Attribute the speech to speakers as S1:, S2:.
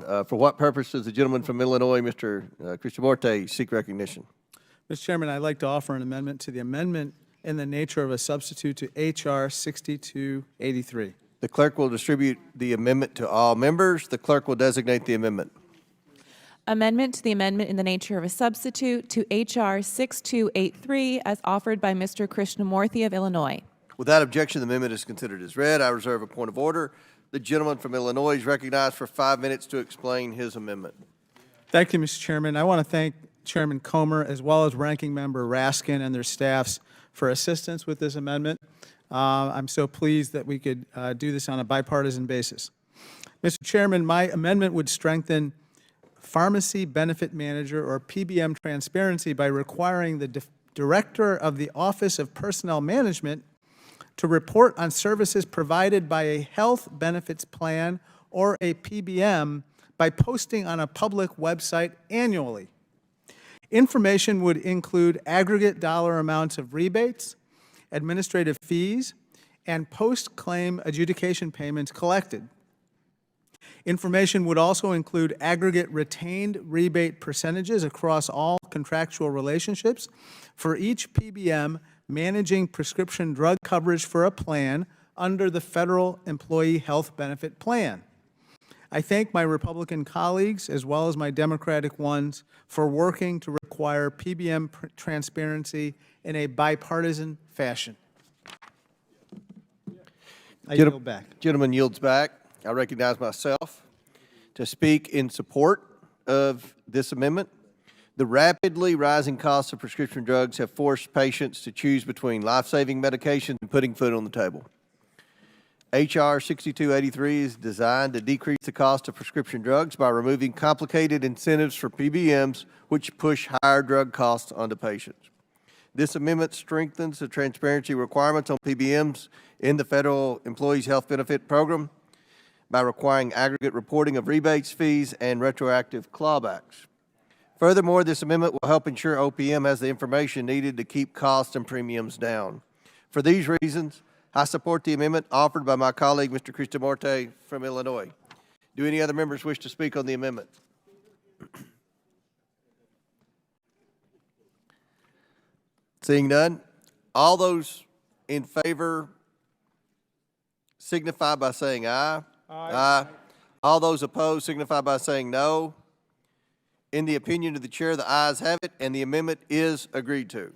S1: For what purpose does the gentleman from Illinois, Mr. Krishnamoorthi, seek recognition?
S2: Mr. Chairman, I'd like to offer an amendment to the amendment in the nature of a substitute to H.R. 6283.
S1: The clerk will distribute the amendment to all members. The clerk will designate the amendment.
S3: Amendment to the amendment in the nature of a substitute to H.R. 6283 as offered by Mr. Krishnamoorthi of Illinois.
S1: Without objection, the amendment is considered as read. I reserve a point of order. The gentleman from Illinois is recognized for 5 minutes to explain his amendment.
S2: Thank you, Mr. Chairman. I want to thank Chairman Comer as well as Ranking Member Raskin and their staffs for assistance with this amendment. I'm so pleased that we could do this on a bipartisan basis. Mr. Chairman, my amendment would strengthen pharmacy benefit manager or PBM transparency by requiring the Director of the Office of Personnel Management to report on services provided by a health benefits plan or a PBM by posting on a public website annually. Information would include aggregate dollar amounts of rebates, administrative fees, and post-claim adjudication payments collected. Information would also include aggregate retained rebate percentages across all contractual relationships for each PBM managing prescription drug coverage for a plan under the Federal Employee Health Benefit Plan. I thank my Republican colleagues as well as my Democratic ones for working to require PBM transparency in a bipartisan fashion. I yield back.
S1: Gentleman yields back. I recognize myself to speak in support of this amendment. The rapidly rising costs of prescription drugs have forced patients to choose between life-saving medications and putting food on the table. H.R. 6283 is designed to decrease the cost of prescription drugs by removing complicated incentives for PBMs which push higher drug costs onto patients. This amendment strengthens the transparency requirements on PBMs in the Federal Employees Health Benefit Program by requiring aggregate reporting of rebates, fees, and retroactive clawbacks. Furthermore, this amendment will help ensure OPM has the information needed to keep costs and premiums down. For these reasons, I support the amendment offered by my colleague, Mr. Krishnamoorthi from Illinois. Do any other members wish to speak on the amendment? Seeing none, all those in favor signify by saying aye. Aye. Aye. All those opposed signify by saying no. In the opinion of the chair, the ayes have it, and the amendment is agreed to.